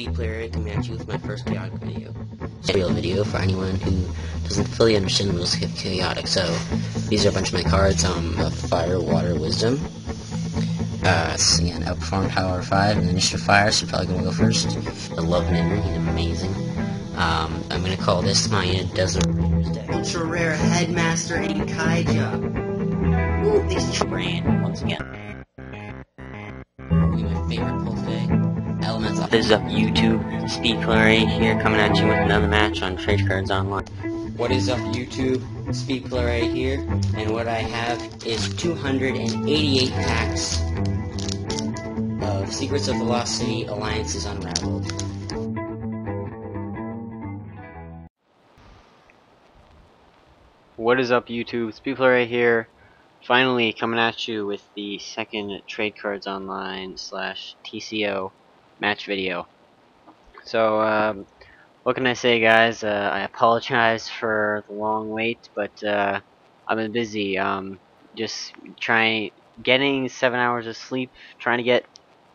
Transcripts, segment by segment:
Player coming at you with my first chaotic video. Tutorial video for anyone who doesn't fully understand the rules of chaotic. So these are a bunch of my cards. Fire, Water, Wisdom. Again, Outperform, Power 5, and Initiative Fire. So you're probably gonna go first. The Love Ninja, he's amazing. I'm gonna call this my Desert Raiders deck. Ultra Rare Headmaster and Kaija. Ooh, these brand once again. Probably my favorite pull today. Elemental. This is up YouTube. Speed Player right here coming at you with another match on Trade Cards Online. What is up YouTube? Speed Player right here, and what I have is 288 packs of Secrets of Velocity Alliances Unraveled. What is up YouTube? Speed Player right here. Finally coming at you with the second Trade Cards Online / TCO match video. So what can I say, guys? I apologize for the long wait, but I've been busy. Just getting 7 hours of sleep, trying to get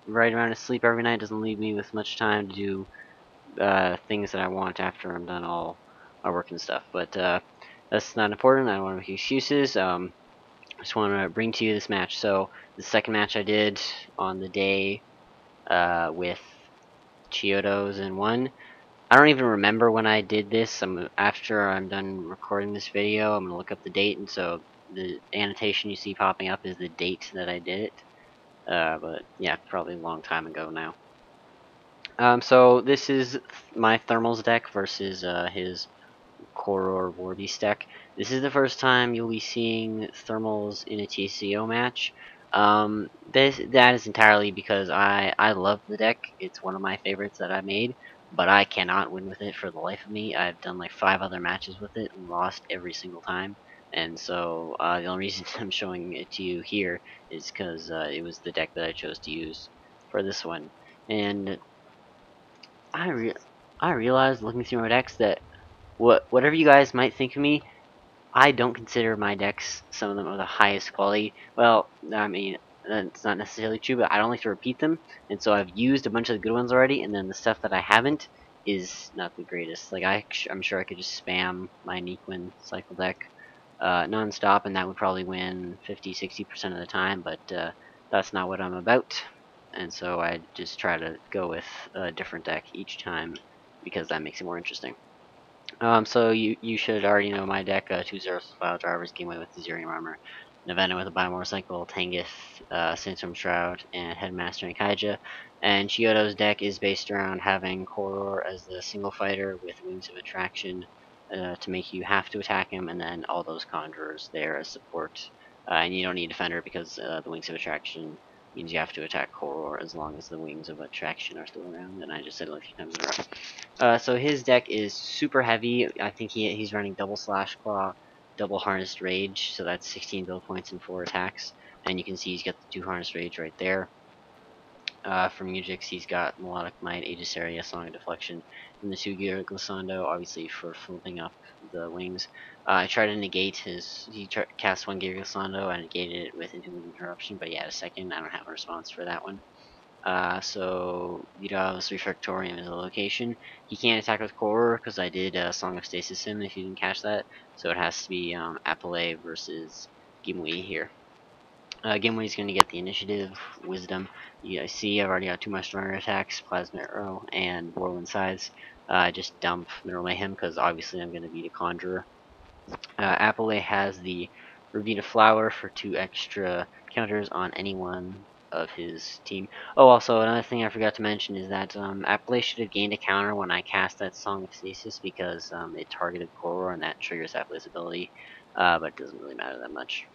right amount of sleep every night doesn't leave me with much time to do things that I want after I'm done all my work and stuff. But that's not important. I don't want to make excuses. I just want to bring to you this match. So the second match I did on the day with Chio's in one. I don't even remember when I did this. After I'm done recording this video, I'm gonna look up the date, and so the annotation you see popping up is the date that I did it. But yeah, probably a long time ago now. So this is my Thermals deck versus his Koror Warbeast deck. This is the first time you'll be seeing Thermals in a TCO match. That is entirely because I love the deck. It's one of my favorites that I made, but I cannot win with it for the life of me. I've done like 5 other matches with it and lost every single time. And so the only reason I'm showing it to you here is because it was the deck that I chose to use for this one. And I realized looking through my decks that whatever you guys might think of me, I don't consider my decks, some of them, of the highest quality. Well, I mean, that's not necessarily true, but I don't like to repeat them, and so I've used a bunch of the good ones already, and then the stuff that I haven't is not the greatest. Like, I'm sure I could just spam my Nequin cycle deck non-stop, and that would probably win 50–60% of the time, but that's not what I'm about, and so I just try to go with a different deck each time, because that makes it more interesting. So you should already know my deck. 2 Zeros File Drivers, Gameway with the Zerium Armor, Nevena with a Biomotorcycle, Tangith, Sandstorm Shroud, and Headmaster and Kaija. And Chio's deck is based around having Koror as the single fighter with Wings of Attraction to make you have to attack him, and then all those Conjurers there as support. And you don't need Defender because the Wings of Attraction means you have to attack Koror as long as the Wings of Attraction are still around, and I just said it like a few times in a row. So his deck is super heavy. I think he's running double Slash Claw, double Harnessed Rage, so that's 16 build points and 4 attacks. And you can see he's got the 2 Harnessed Rage right there. For Mujix, he's got Melodic Might, Aegis Area, Song of Deflection, and the 2 Gear Glissando, obviously for flipping up the wings. I tried to negate he cast 1 Gear Glissando, I negated it with Inhuman Interruption, but he had a second. I don't have a response for that one. So Vidal's Refractorium is a location. He can't attack with Koror because I did Song of Stasis him if you didn't catch that. So it has to be Appelé versus Gimli here. Gimli's going to get the initiative, Wisdom. You guys see I've already got 2 much stronger attacks, Plasma Arrow, and Whirlwind Sides. Just dump Mineral Mayhem because obviously I'm going to beat a Conjurer. Appelé has the Revita Flower for 2 extra counters on anyone of his team. Oh, also another thing I forgot to mention is that Appelé should have gained a counter when I cast that Song of Stasis because it targeted Koror and that triggers Applé's ability, but it doesn't really matter that much.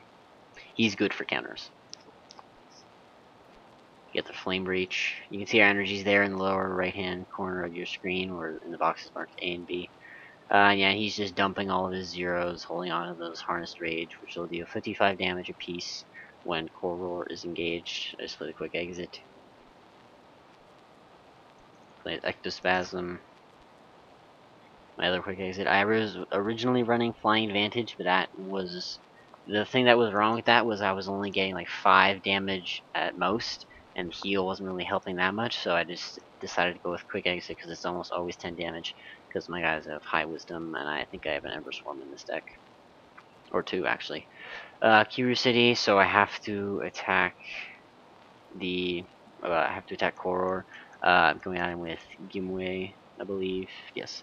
He's good for counters. You get the Flame Breach. You can see our energies there in the lower right hand corner of your screen, or in the boxes marked A and B. Yeah, he's just dumping all of his zeros, holding on to those Harnessed Rage, which will deal 55 damage apiece when Koror is engaged. I just play the quick exit. Play Ectospasm. My other quick exit. I was originally running Flying Advantage, but the thing that was wrong with that was I was only getting like 5 damage at most, and heal wasn't really helping that much, so I just decided to go with quick exit because it's almost always 10 damage because my guys have high wisdom, and I think I have an Ember Swarm in this deck. Or two, actually. Kiru City, so I have to attack the I have to attack Koror. I'm going at him with Gimwe, I believe. Yes.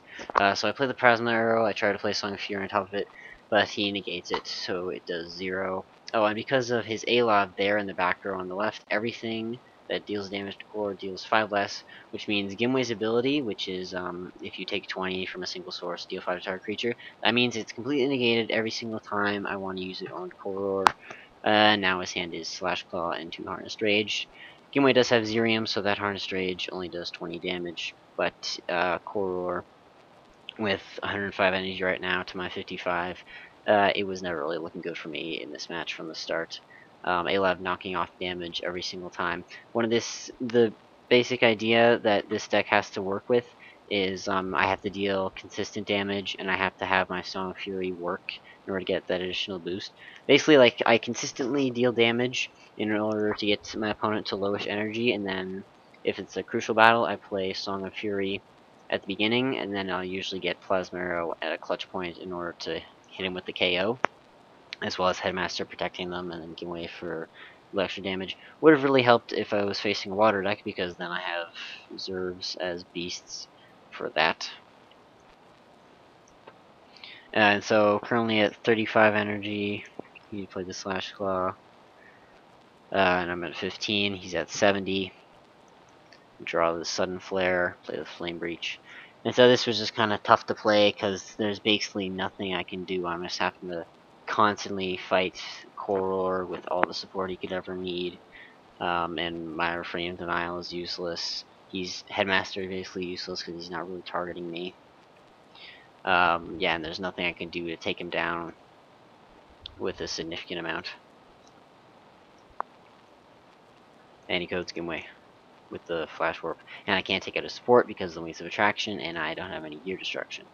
So I play the Plasma Arrow. I try to play Song of Fury on top of it, but he negates it, so it does 0. Oh, and because of his Alav there in the back row on the left, everything that deals damage to Koror deals 5 less, which means Gimwe's ability, which is if you take 20 from a single source, deal 5 to target creature, that means it's completely negated every single time I want to use it on Koror. Now his hand is Slash Claw and 2 Harnessed Rage. Gimwe does have Zerium, so that Harnessed Rage only does 20 damage, but Koror, with 105 energy right now to my 55, it was never really looking good for me in this match from the start. Alav knocking off damage every single time. The basic idea that this deck has to work with is I have to deal consistent damage, and I have to have my Song of Fury work in order to get that additional boost. Basically, like, I consistently deal damage in order to get my opponent to lowish energy, and then if it's a crucial battle, I play Song of Fury at the beginning, and then I'll usually get Plasma Arrow at a clutch point in order to hit him with the KO, as well as Headmaster protecting them, and then give way for a little extra damage. Would have really helped if I was facing a water deck, because then I have Zervs as beasts for that. And so currently at 35 energy, he played the Slash Claw, and I'm at 15. He's at 70. Draw the Sudden Flare, play the Flame Breach. And so this was just kind of tough to play because there's basically nothing I can do. I'm just having to constantly fight Koror with all the support he could ever need. And my Refrain of Denial is useless. He's Headmaster is basically useless because he's not really targeting me. Yeah, and there's nothing I can do to take him down with a significant amount. And he goes Gimwe with the Flash Warp. And I can't take out a support because of the Wings of Attraction, and I don't have any Gear Destruction.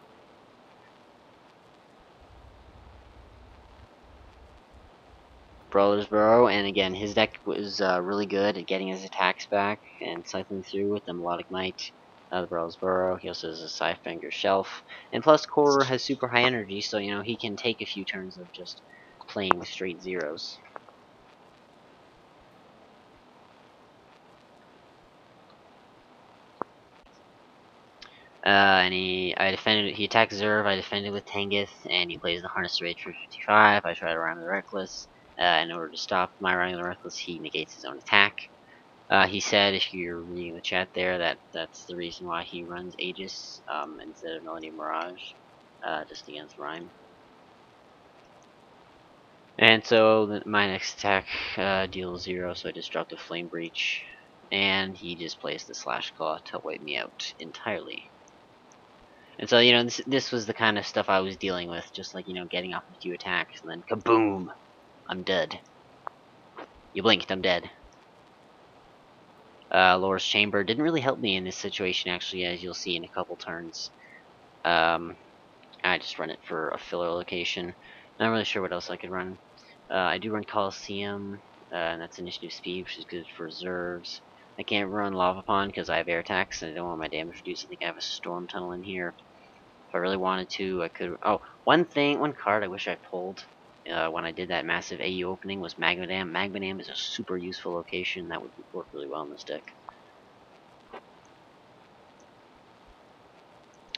Brawler's Burrow, and again, his deck was really good at getting his attacks back and cycling through with the Melodic Might. The Brawler's Burrow, he also has a Scythebringer Shelf, and plus Koror has super high energy, so you know he can take a few turns of just playing straight zeros. And he attacks Zerv, I defended with Tangus, and he plays the Harness Rage for 55. I try to Rhyme the Reckless. In order to stop my Rhyme the Reckless, he negates his own attack. He said, if you're reading the chat there, that's the reason why he runs Aegis instead of Millennium Mirage, just against Rhyme. And so my next attack deals 0, so I just dropped a Flame Breach, and he just plays the Slash Claw to wipe me out entirely. And so, you know, this was the kind of stuff I was dealing with, just like, you know, getting off a few attacks, and then kaboom! I'm dead. You blinked, I'm dead. Lora's Chamber didn't really help me in this situation, actually, as you'll see in a couple turns. I just run it for a filler location. Not really sure what else I could run. I do run Coliseum, and that's initiative speed, which is good for reserves. I can't run Lava Pond because I have air attacks, and I don't want my damage reduced. I think I have a Storm Tunnel in here. If I really wanted to, I could... Oh, one card I wish I pulled when I did that massive AU opening was Magma Dam. Magma Dam is a super useful location that would work really well in this deck.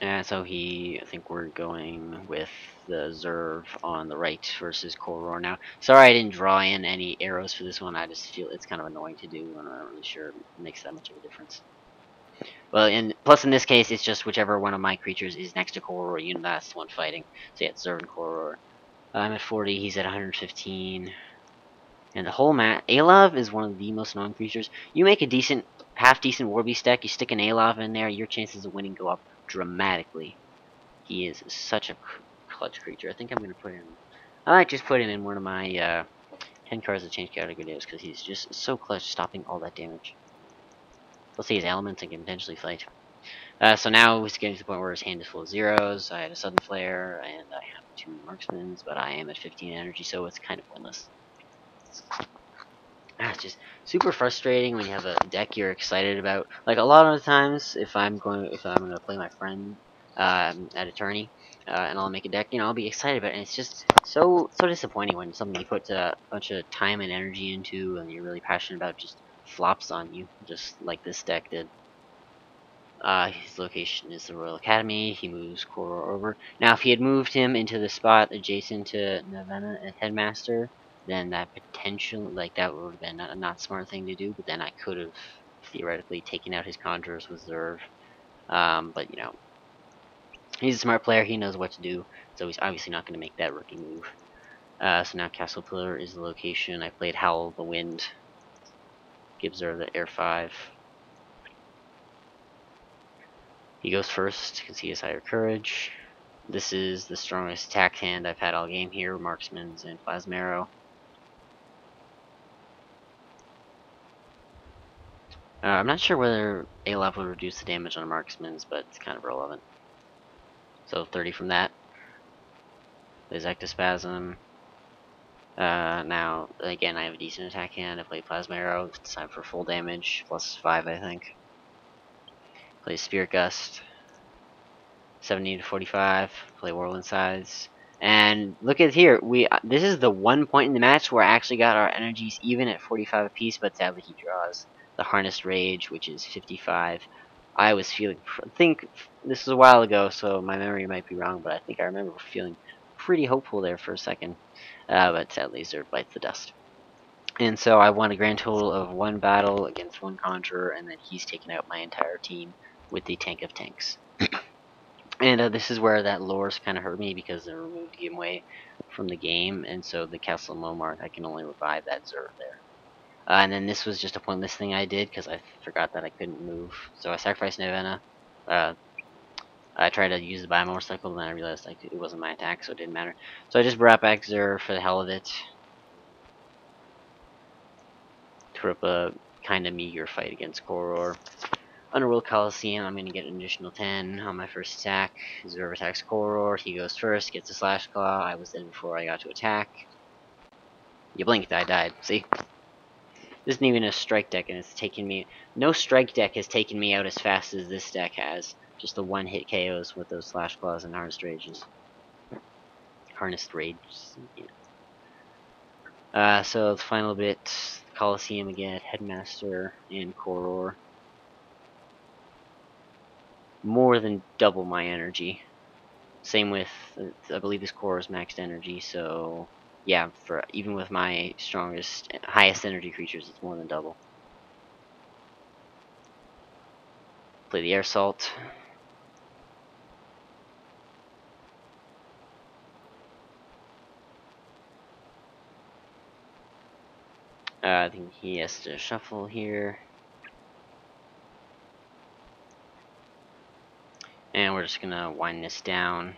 And so I think we're going with the Zerv on the right versus Koror now. Sorry I didn't draw in any arrows for this one, I just feel it's kind of annoying to do, and I'm not really sure it makes that much of a difference. Well, plus in this case, it's just whichever one of my creatures is next to Koror, you know, that's the one fighting. So yeah, it's Zerv and Koror. I'm at 40, he's at 115. And the whole map, Alav is one of the most annoying creatures. You make a half-decent Warbeast deck, you stick an Alav in there, your chances of winning go up dramatically. He is such a clutch creature. I think I'm going to put him... I might just put him in one of my 10 cards that change categories because he's just so clutch, stopping all that damage. Let's see his elements and can potentially fight. So now he's getting to the point where his hand is full of zeros. I had a Sudden Flare, and I have 2 Marksmans, but I am at 15 energy, so it's kind of pointless. It's just super frustrating when you have a deck you're excited about. Like a lot of the times, if I'm gonna play my friend at a tourney, and I'll make a deck, I'll be excited about it. And it's just so disappointing when something you put a bunch of time and energy into, and you're really passionate about, just flops on you, just like this deck did. His location is the Royal Academy. He moves Koror over. Now, if he had moved him into the spot adjacent to Navenna and Headmaster, then that potential, like that would have been a not smart thing to do. But then I could have theoretically taken out his Conjurer's Reserve. But he's a smart player. He knows what to do. So he's obviously not going to make that rookie move. So now Castle Pillar is the location. I played Howl of the Wind. Gives her the Air 5. He goes first because he has higher courage. This is the strongest attack hand I've had all game here, Marksman's and Plasmero. I'm not sure whether Alap would reduce the damage on Marksman's, but it's kind of irrelevant. So 30 from that. There's Ectospasm. Now, again, I have a decent attack hand. I play Plasmero. It's time for full damage, plus 5, I think. Play Spirit Gust. 70 to 45. Play Whirlwind Size. And look at here, this is the one point in the match where I actually got our energies even at 45 apiece, but sadly he draws the Harnessed Rage, which is 55. I was feeling, I think this was a while ago, so my memory might be wrong, but I think I remember feeling pretty hopeful there for a second, but sadly Zerd bites the dust. And so I won a grand total of 1 battle against 1 Conjurer, and then he's taken out my entire team with the Tank of Tanks. And this is where that lore's kind of hurt me because it removed Gimwe from the game, and so the Castle Momart, I can only revive that Zerg there. And then this was just a pointless thing I did because I forgot that I couldn't move. So I sacrificed Navenna. I tried to use the Biomotorcycle, and then I realized it wasn't my attack, so it didn't matter. So I just brought back Zerg for the hell of it. Threw up a kind of meager fight against Koror. Underworld Coliseum, I'm going to get an additional 10 on my first attack. Zerv attacks Koror, he goes first, gets a Slash Claw. I was dead before I got to attack. You blinked, I died. See? This isn't even a strike deck, and it's taken me... No strike deck has taken me out as fast as this deck has. Just the one-hit KOs with those Slash Claws and Harnessed Rages. Harnessed Rages, yeah. So the final bit, Coliseum again, Headmaster and Koror. More than double my energy. Same with, I believe this core is maxed energy, so yeah, for even with my strongest, highest energy creatures, it's more than double. Play the Air Salt. I think he has to shuffle here. And we're just gonna wind this down.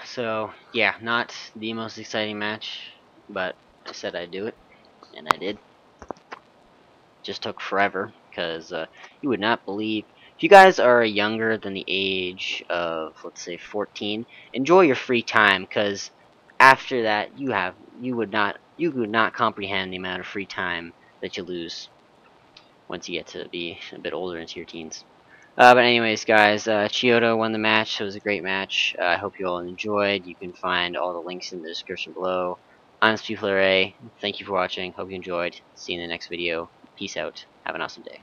So yeah, not the most exciting match, but I said I'd do it, and I did. Just took forever, because you would not believe, if you guys are younger than the age of, let's say, 14, enjoy your free time, because after that you would not comprehend the amount of free time that you lose once you get to be a bit older into your teens. But anyways, guys, Chio won the match. It was a great match. I hope you all enjoyed. You can find all the links in the description below. I'm Steve Thank you for watching. Hope you enjoyed. See you in the next video. Peace out. Have an awesome day.